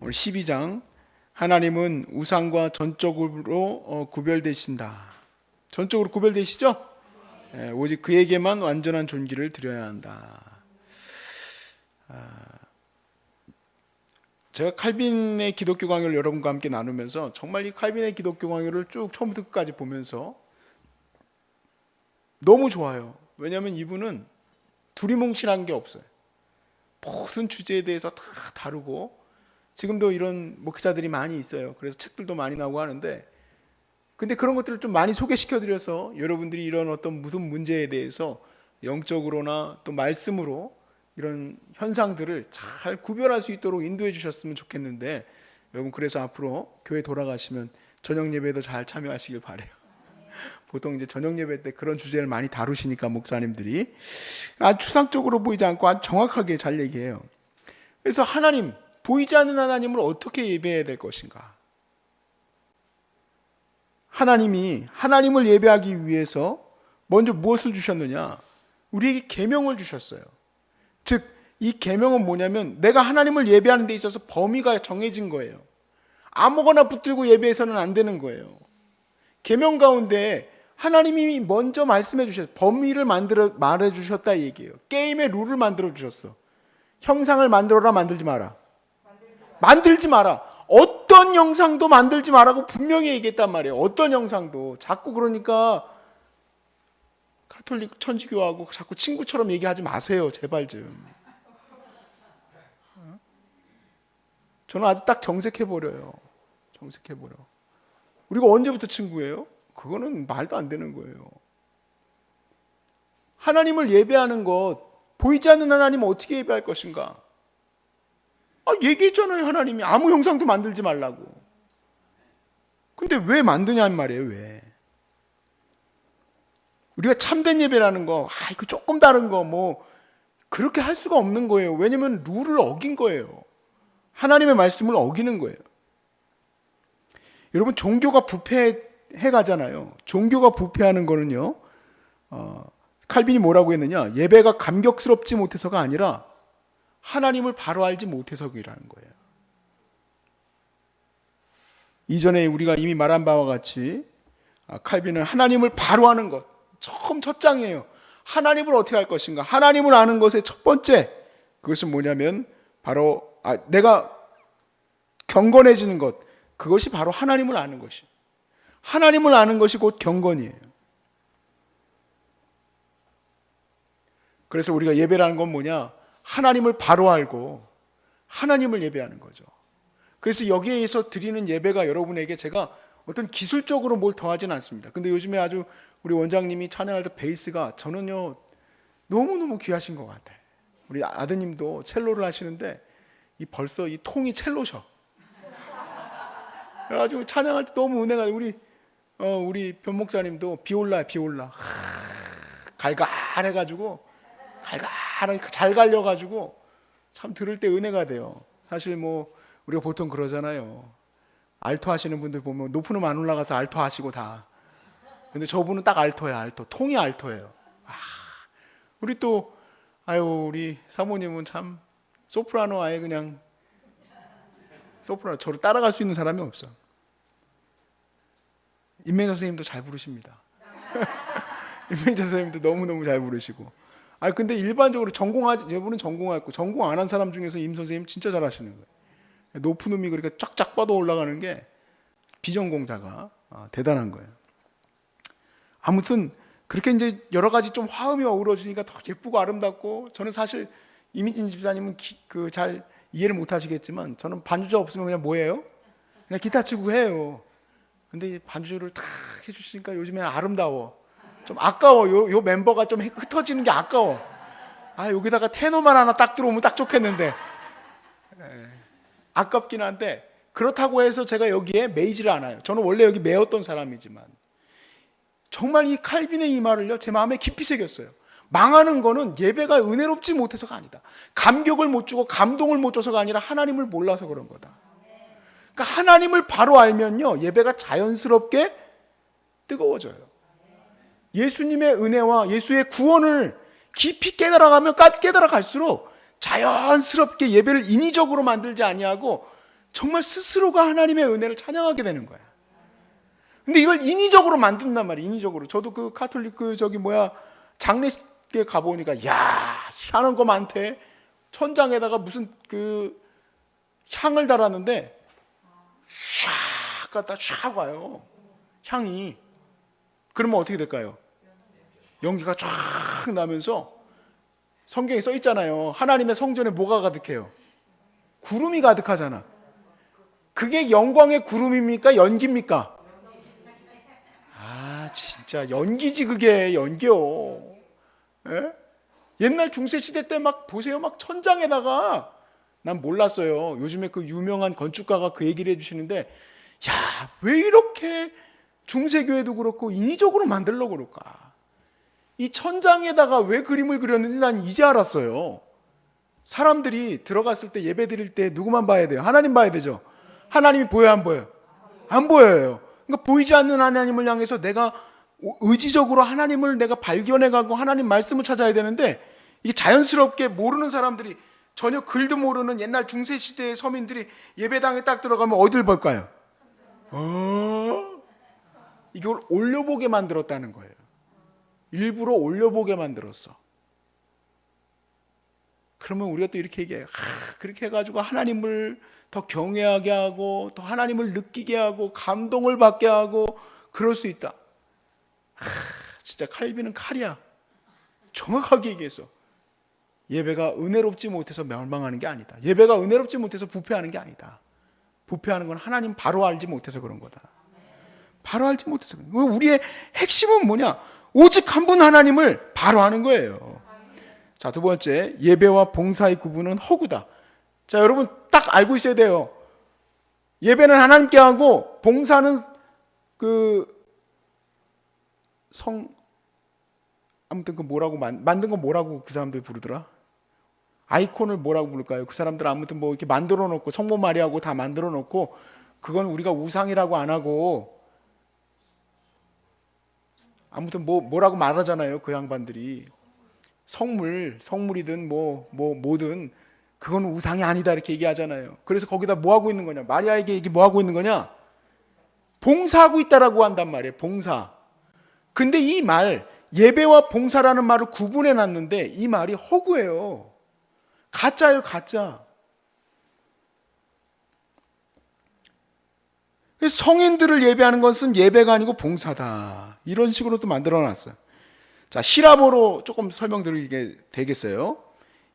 오늘 12장 하나님은 우상과 전적으로 구별되신다. 전적으로 구별되시죠? 오직 그에게만 완전한 존귀를 드려야 한다. 제가 칼빈의 기독교 강의를 여러분과 함께 나누면서 정말 이 칼빈의 기독교 강의를 쭉 처음부터 끝까지 보면서 너무 좋아요. 왜냐하면 이분은 두리뭉실한 게 없어요. 모든 주제에 대해서 다 다루고, 지금도 이런 목회자들이 많이 있어요. 그래서 책들도 많이 나오고 하는데, 근데 그런 것들을 좀 많이 소개시켜 드려서 여러분들이 이런 어떤 무슨 문제에 대해서 영적으로나 또 말씀으로 이런 현상들을 잘 구별할 수 있도록 인도해 주셨으면 좋겠는데, 여러분 그래서 앞으로 교회 돌아가시면 저녁 예배도 잘 참여하시길 바래요. 보통 이제 저녁 예배 때 그런 주제를 많이 다루시니까 목사님들이 아주 추상적으로 보이지 않고 아주 정확하게 잘 얘기해요. 그래서 하나님, 보이지 않는 하나님을 어떻게 예배해야 될 것인가? 하나님이 하나님을 예배하기 위해서 먼저 무엇을 주셨느냐? 우리에게 계명을 주셨어요. 즉, 이 계명은 뭐냐면 내가 하나님을 예배하는 데 있어서 범위가 정해진 거예요. 아무거나 붙들고 예배해서는 안 되는 거예요. 계명 가운데 하나님이 먼저 말씀해 주셨어요. 범위를 말해 주셨다 이 얘기예요. 게임의 룰을 만들어 주셨어. 형상을 만들어라, 만들지 마라. 만들지 마라. 어떤 영상도 만들지 마라고 분명히 얘기했단 말이에요. 어떤 영상도. 자꾸 그러니까 가톨릭 천주교하고 자꾸 친구처럼 얘기하지 마세요. 제발 좀. 저는 아주 딱 정색해버려요. 정색해버려. 우리가 언제부터 친구예요? 그거는 말도 안 되는 거예요. 하나님을 예배하는 것, 보이지 않는 하나님을 어떻게 예배할 것인가? 얘기했잖아요. 하나님이 아무 형상도 만들지 말라고. 근데 왜 만드냐는 말이에요. 왜? 우리가 참된 예배라는 거, 이거 조금 다른 거 뭐 그렇게 할 수가 없는 거예요. 왜냐하면 룰을 어긴 거예요. 하나님의 말씀을 어기는 거예요. 여러분, 종교가 부패해 가잖아요. 종교가 부패하는 거는요, 칼빈이 뭐라고 했느냐? 예배가 감격스럽지 못해서가 아니라 하나님을 바로 알지 못해서이라는 거예요. 이전에 우리가 이미 말한 바와 같이 칼빈은 하나님을 바로 아는 것, 처음 첫 장이에요. 하나님을 어떻게 할 것인가? 하나님을 아는 것의 첫 번째, 그것은 뭐냐면 바로 내가 경건해지는 것, 그것이 바로 하나님을 아는 것이. 하나님을 아는 것이 곧 경건이에요. 그래서 우리가 예배라는 건 뭐냐? 하나님을 바로 알고 하나님을 예배하는 거죠. 그래서 여기에서 드리는 예배가 여러분에게 제가 어떤 기술적으로 뭘 더하지는 않습니다. 근데 요즘에 아주 우리 원장님이 찬양할 때 베이스가 저는요 너무너무 귀하신 것 같아요. 우리 아드님도 첼로를 하시는데 벌써 이 통이 첼로셔. 그래가지고 찬양할 때 너무 은혜가 우리 변 목사님도 비올라 갈갈해가지고 갈갈하게 잘 갈려가지고 참 들을 때 은혜가 돼요. 사실 뭐 우리가 보통 그러잖아요. 알토 하시는 분들 보면 높은 음 안 올라가서 알토 하시고 다. 근데 저분은 딱 알토야, 알토. 통이 알토예요. 우리 또 우리 사모님은 참 소프라노 아예 그냥 소프라노 저를 따라갈 수 있는 사람이 없어. 임명자 선생님도 잘 부르십니다. 임명자 선생님도 너무너무 잘 부르시고. 근데 일반적으로 저분은 전공했고 전공 안 한 사람 중에서 임 선생님 진짜 잘하시는 거예요. 높은 음이 그러니까 쫙쫙 뻗어 올라가는 게 비전공자가 대단한 거예요. 아무튼 그렇게 이제 여러 가지 좀 화음이 어우러지니까 더 예쁘고 아름답고, 저는 사실 이민진 집사님은 잘 이해를 못 하시겠지만 저는 반주자 없으면 그냥 뭐예요? 그냥 기타 치고 해요. 근데 반주를 탁 해주시니까 요즘에는 아름다워. 좀 아까워. 요 멤버가 좀 흩어지는 게 아까워. 여기다가 테너만 하나 딱 들어오면 딱 좋겠는데. 아깝긴 한데, 그렇다고 해서 제가 여기에 매이지를 않아요. 저는 원래 여기 매었던 사람이지만 정말 이 칼빈의 이 말을요 제 마음에 깊이 새겼어요. 망하는 거는 예배가 은혜롭지 못해서가 아니다. 감격을 못 주고 감동을 못 줘서가 아니라 하나님을 몰라서 그런 거다. 그러니까 하나님을 바로 알면요 예배가 자연스럽게 뜨거워져요. 예수님의 은혜와 예수의 구원을 깊이 깨달아가면 깨달아갈수록 자연스럽게 예배를 인위적으로 만들지 아니하고 정말 스스로가 하나님의 은혜를 찬양하게 되는 거야. 근데 이걸 인위적으로 만든단 말이야. 인위적으로. 저도 그 가톨릭 장례식에 가보니까 야, 희한한 거 많대. 천장에다가 무슨 그 향을 달았는데 샥 갖다 샥 와요. 향이. 그러면 어떻게 될까요? 연기가 쫙 나면서 성경에 써 있잖아요. 하나님의 성전에 뭐가 가득해요? 구름이 가득하잖아. 그게 영광의 구름입니까? 연기입니까? 아, 진짜 연기지. 그게 연기요. 예? 옛날 중세시대 때 막 보세요. 막 천장에다가, 난 몰랐어요. 요즘에 그 유명한 건축가가 그 얘기를 해주시는데, 야, 왜 이렇게 중세교회도 그렇고 인위적으로 만들려고 그럴까? 이 천장에다가 왜 그림을 그렸는지 난 이제 알았어요. 사람들이 들어갔을 때 예배 드릴 때 누구만 봐야 돼요? 하나님 봐야 되죠. 하나님이 보여요, 안 보여요? 안 보여요. 그러니까 보이지 않는 하나님을 향해서 내가 의지적으로 하나님을 내가 발견해가고 하나님 말씀을 찾아야 되는데, 이게 자연스럽게 모르는 사람들이, 전혀 글도 모르는 옛날 중세시대의 서민들이 예배당에 딱 들어가면 어디를 볼까요? 이걸 올려보게 만들었다는 거예요. 일부러 올려보게 만들었어. 그러면 우리가 또 이렇게 얘기해요. 그렇게 해가지고 하나님을 더 경외하게 하고, 더 하나님을 느끼게 하고, 감동을 받게 하고, 그럴 수 있다. 진짜 칼빈은 칼이야. 정확하게 얘기했어. 예배가 은혜롭지 못해서 멸망하는 게 아니다. 예배가 은혜롭지 못해서 부패하는 게 아니다. 부패하는 건 하나님 바로 알지 못해서 그런 거다. 바로 알지 못해서 그런 거야. 우리의 핵심은 뭐냐? 오직 한 분 하나님을 바로 아는 거예요. 자, 두 번째, 예배와 봉사의 구분은 허구다. 자, 여러분 딱 알고 있어야 돼요. 예배는 하나님께 하고 봉사는 아무튼 그 뭐라고 만든 건 뭐라고 그 사람들 부르더라? 아이콘을 뭐라고 부를까요? 그 사람들 아무튼 뭐 이렇게 만들어 놓고 성모 마리아하고 다 만들어 놓고, 그건 우리가 우상이라고 안 하고 아무튼 뭐라고 말하잖아요. 그 양반들이 성물이든 뭐든 그건 우상이 아니다 이렇게 얘기하잖아요. 그래서 거기다 뭐 하고 있는 거냐? 마리아에게 이게 뭐 하고 있는 거냐? 봉사하고 있다라고 한단 말이에요. 봉사. 근데 이 말, 예배와 봉사라는 말을 구분해 놨는데 이 말이 허구예요. 가짜예요, 가짜. 성인들을 예배하는 것은 예배가 아니고 봉사다. 이런 식으로 또 만들어 놨어요. 자, 히라보로 조금 설명드리게 되겠어요.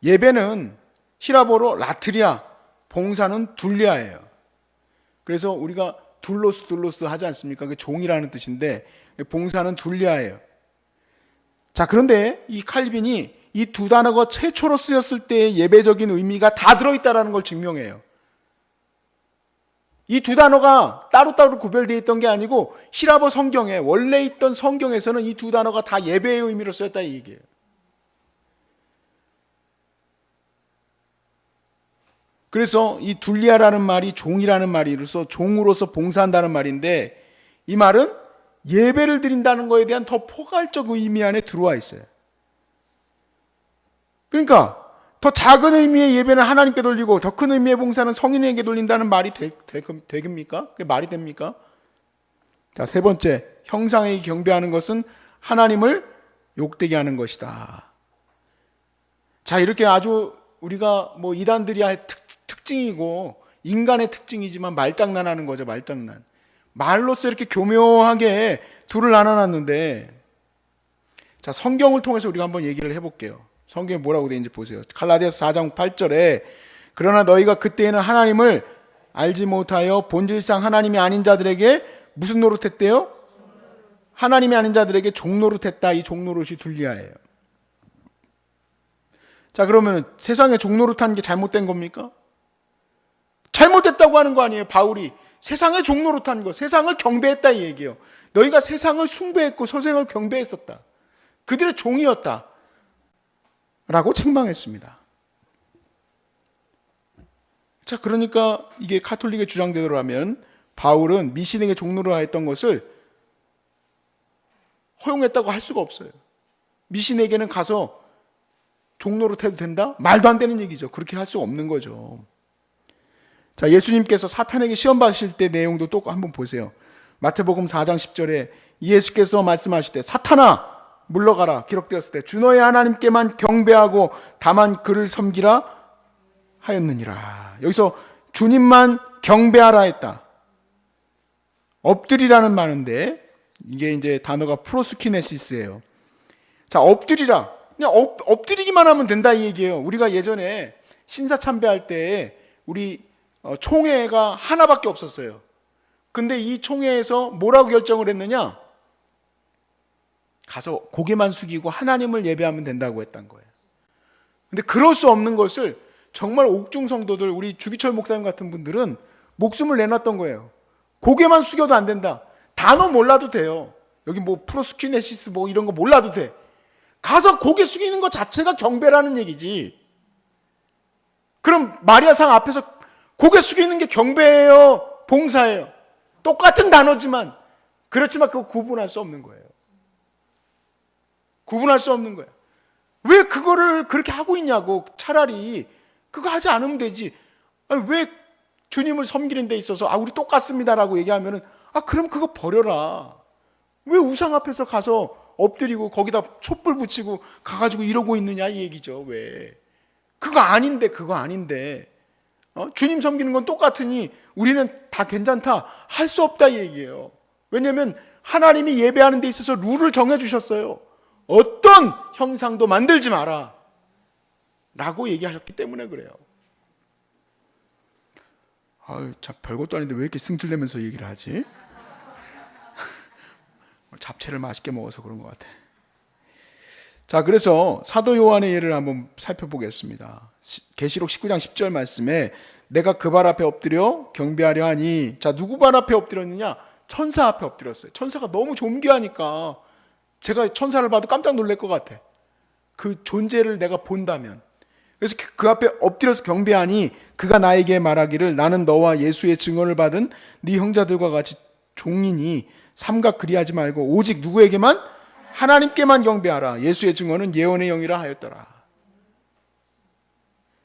예배는 히라보로 라트리아, 봉사는 둘리아예요. 그래서 우리가 둘로스 하지 않습니까? 그게 종이라는 뜻인데 봉사는 둘리아예요. 자, 그런데 이 칼빈이 이 두 단어가 최초로 쓰였을 때의 예배적인 의미가 다 들어있다는 걸 증명해요. 이 두 단어가 따로따로 구별되어 있던 게 아니고 히라보 성경에 원래 있던 성경에서는 이 두 단어가 다 예배의 의미로 쓰였다 이 얘기예요. 그래서 이 둘리아라는 말이 종이라는 말이로서 종으로서 봉사한다는 말인데, 이 말은 예배를 드린다는 것에 대한 더 포괄적 의미 안에 들어와 있어요. 그러니까 더 작은 의미의 예배는 하나님께 돌리고 더 큰 의미의 봉사는 성인에게 돌린다는 말이 되겠습니까? 그게 말이 됩니까? 자, 세 번째, 형상에게 경배하는 것은 하나님을 욕되게 하는 것이다. 자, 이렇게 아주 우리가 뭐 이단들이 특징이고 인간의 특징이지만 말장난하는 거죠. 말장난. 말로써 이렇게 교묘하게 둘을 나눠놨는데, 자, 성경을 통해서 우리가 한번 얘기를 해볼게요. 성경에 뭐라고 되어 있는지 보세요. 갈라디아서 4장 8절에 그러나 너희가 그때에는 하나님을 알지 못하여 본질상 하나님이 아닌 자들에게 무슨 노릇했대요? 하나님이 아닌 자들에게 종노릇했다. 이 종노릇이 둘리아예요. 자, 그러면 세상에 종노릇한 게 잘못된 겁니까? 잘못됐다고 하는 거 아니에요. 바울이 세상에 종노릇한 거, 세상을 경배했다 이 얘기예요. 너희가 세상을 숭배했고 세상을 경배했었다. 그들의 종이었다 라고 책망했습니다. 자, 그러니까 이게 가톨릭의 주장대로라면 바울은 미신에게 종노릇하였던 것을 허용했다고 할 수가 없어요. 미신에게는 가서 종노릇해도 된다? 말도 안 되는 얘기죠. 그렇게 할 수가 없는 거죠. 자, 예수님께서 사탄에게 시험 받으실 때 내용도 또 한번 보세요. 마태복음 4장 10절에 예수께서 말씀하실 때 사탄아 물러가라 기록되었을 때 주 너의 하나님께만 경배하고 다만 그를 섬기라 하였느니라. 여기서 주님만 경배하라 했다. 엎드리라는 말인데 이게 이제 단어가 프로스키네시스예요. 자, 엎드리라. 그냥 엎드리기만 하면 된다 이 얘기예요. 우리가 예전에 신사 참배할 때 우리 총회가 하나밖에 없었어요. 근데 이 총회에서 뭐라고 결정을 했느냐? 가서 고개만 숙이고 하나님을 예배하면 된다고 했던 거예요. 근데 그럴 수 없는 것을 정말 옥중 성도들, 우리 주기철 목사님 같은 분들은 목숨을 내놨던 거예요. 고개만 숙여도 안 된다. 단어 몰라도 돼요. 여기 뭐 프로스키네시스 뭐 이런 거 몰라도 돼. 가서 고개 숙이는 것 자체가 경배라는 얘기지. 그럼 마리아상 앞에서 고개 숙이는 게 경배예요? 봉사예요? 똑같은 단어지만 그렇지만 그거 구분할 수 없는 거예요. 구분할 수 없는 거예요. 왜 그거를 그렇게 하고 있냐고. 차라리 그거 하지 않으면 되지. 아니, 왜 주님을 섬기는 데 있어서 우리 똑같습니다라고 얘기하면은 그럼 그거 버려라. 왜 우상 앞에서 가서 엎드리고 거기다 촛불 붙이고 가가지고 이러고 있느냐 이 얘기죠. 왜? 그거 아닌데. 주님 섬기는 건 똑같으니 우리는 다 괜찮다. 할 수 없다 이 얘기예요. 왜냐하면 하나님이 예배하는 데 있어서 룰을 정해주셨어요. 어떤 형상도 만들지 마라 라고 얘기하셨기 때문에 그래요. 참 별것도 아닌데 왜 이렇게 승질내면서 얘기를 하지? 잡채를 맛있게 먹어서 그런 것 같아. 자, 그래서 사도 요한의 예를 한번 살펴보겠습니다. 계시록 19장 10절 말씀에 내가 그 발 앞에 엎드려 경배하려 하니, 자, 누구 발 앞에 엎드렸느냐? 천사 앞에 엎드렸어요. 천사가 너무 존귀하니까 제가 천사를 봐도 깜짝 놀랄 것 같아. 그 존재를 내가 본다면. 그래서 그 앞에 엎드려서 경배하니 그가 나에게 말하기를 나는 너와 예수의 증언을 받은 네 형제들과 같이 종이니 삼각 그리하지 말고 오직 누구에게만? 하나님께만 경배하라. 예수의 증언은 예언의 영이라 하였더라.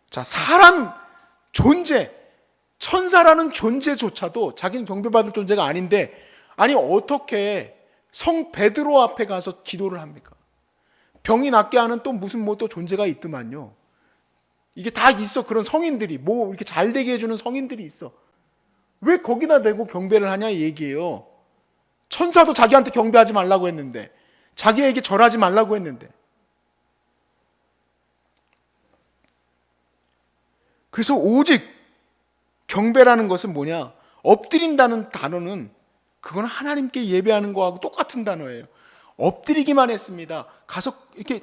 자, 사람 존재, 천사라는 존재조차도 자기는 경배받을 존재가 아닌데, 아니 어떻게 성 베드로 앞에 가서 기도를 합니까? 병이 낫게 하는 또 무슨 또 존재가 있더만요. 이게 다 있어. 그런 성인들이 뭐 이렇게 잘 되게 해주는 성인들이 있어. 왜 거기다 대고 경배를 하냐 이 얘기예요. 천사도 자기한테 경배하지 말라고 했는데, 자기에게 절하지 말라고 했는데. 그래서 오직 경배라는 것은 뭐냐? 엎드린다는 단어는 그건 하나님께 예배하는 거하고 똑같은 단어예요. 엎드리기만 했습니다. 가서 이렇게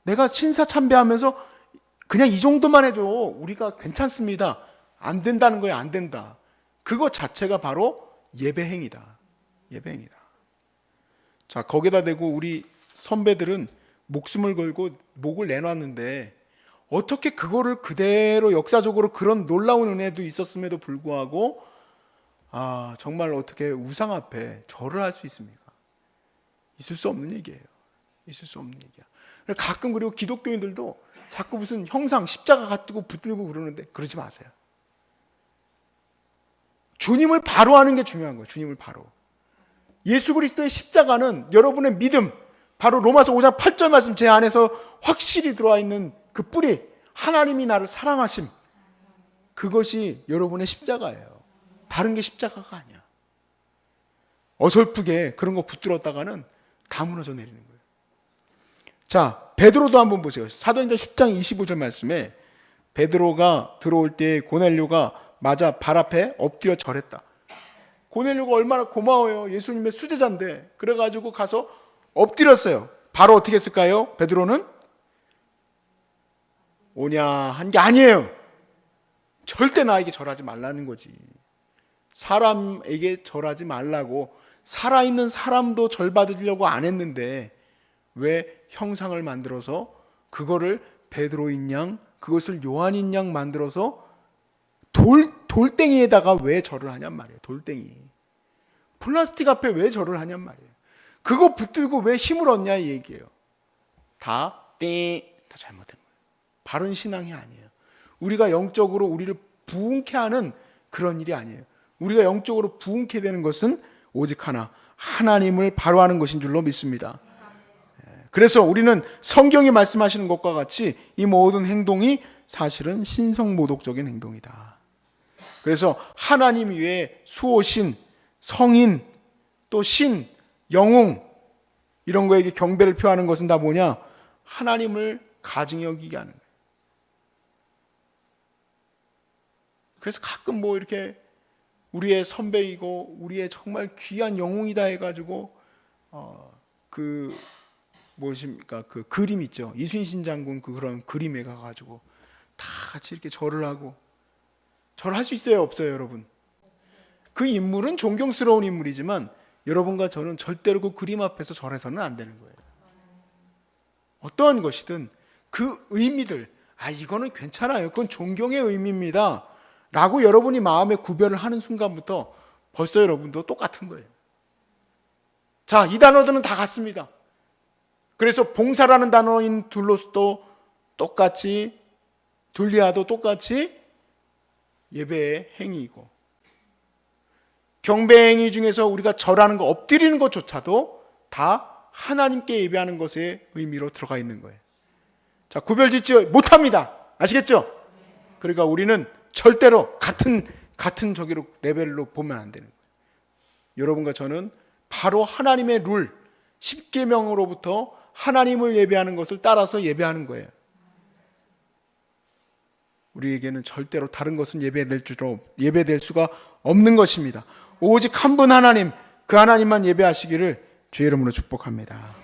내가 신사 참배하면서 그냥 이 정도만 해도 우리가 괜찮습니다. 안 된다는 거예요. 안 된다. 그거 자체가 바로 예배행위다. 예배행위다. 자, 거기다 대고 우리 선배들은 목숨을 걸고 목을 내놨는데 어떻게 그거를 그대로 역사적으로 그런 놀라운 은혜도 있었음에도 불구하고 정말 어떻게 우상 앞에 절을 할 수 있습니까? 있을 수 없는 얘기예요. 있을 수 없는 얘기야. 가끔 그리고 기독교인들도 자꾸 무슨 형상 십자가 갖고 붙들고 그러는데 그러지 마세요. 주님을 바로 하는 게 중요한 거예요. 주님을 바로. 예수 그리스도의 십자가는 여러분의 믿음, 바로 로마서 5장 8절 말씀 제 안에서 확실히 들어와 있는 그 뿌리, 하나님이 나를 사랑하심, 그것이 여러분의 십자가예요. 다른 게 십자가가 아니야. 어설프게 그런 거 붙들었다가는 다 무너져 내리는 거예요. 자, 베드로도 한번 보세요. 사도행전 10장 25절 말씀에 베드로가 들어올 때 고넬료가 맞아 발 앞에 엎드려 절했다. 고넬료가 얼마나 고마워요. 예수님의 수제자인데. 그래가지고 가서 엎드렸어요. 바로 어떻게 했을까요? 베드로는 오냐 한 게 아니에요. 절대 나에게 절하지 말라는 거지. 사람에게 절하지 말라고. 살아있는 사람도 절 받으려고 안 했는데 왜 형상을 만들어서 그거를 베드로인 양, 그것을 요한인 양 만들어서 돌덩이에다가 왜 절을 하냔 말이에요. 돌덩이. 플라스틱 앞에 왜 절을 하냔 말이에요. 그거 붙들고 왜 힘을 얻냐 이 얘기예요. 다 잘못된 거예요. 바른 신앙이 아니에요. 우리가 영적으로 우리를 부흥케 하는 그런 일이 아니에요. 우리가 영적으로 부흥케 되는 것은 오직 하나, 하나님을 바로하는 것인 줄로 믿습니다. 그래서 우리는 성경이 말씀하시는 것과 같이 이 모든 행동이 사실은 신성모독적인 행동이다. 그래서 하나님 외에 수호신, 성인, 또 신, 영웅 이런 거에게 경배를 표하는 것은 다 뭐냐? 하나님을 가증히 여기게 하는 거예요. 그래서 가끔 뭐 이렇게 우리의 선배이고 우리의 정말 귀한 영웅이다 해가지고 그 그림 있죠. 이순신 장군 그런 그림에 가가지고 다 같이 이렇게 절을 하고 절할 수 있어요, 없어요, 여러분? 그 인물은 존경스러운 인물이지만 여러분과 저는 절대로 그 그림 앞에서 절해서는 안 되는 거예요. 어떠한 것이든 그 의미들, 이거는 괜찮아요. 그건 존경의 의미입니다. 라고 여러분이 마음에 구별을 하는 순간부터 벌써 여러분도 똑같은 거예요. 자, 이 단어들은 다 같습니다. 그래서 봉사라는 단어인 둘로스도 똑같이, 둘리아도 똑같이 예배의 행위이고, 경배 행위 중에서 우리가 절하는 거, 엎드리는 것조차도 다 하나님께 예배하는 것의 의미로 들어가 있는 거예요. 자, 구별짓지 못합니다. 아시겠죠? 그러니까 우리는 절대로 같은 저기로 레벨로 보면 안 되는 거예요. 여러분과 저는 바로 하나님의 룰, 십계명으로부터 하나님을 예배하는 것을 따라서 예배하는 거예요. 우리에게는 절대로 다른 것은 예배될 수가 없는 것입니다. 오직 한 분 하나님, 그 하나님만 예배하시기를 주의 이름으로 축복합니다.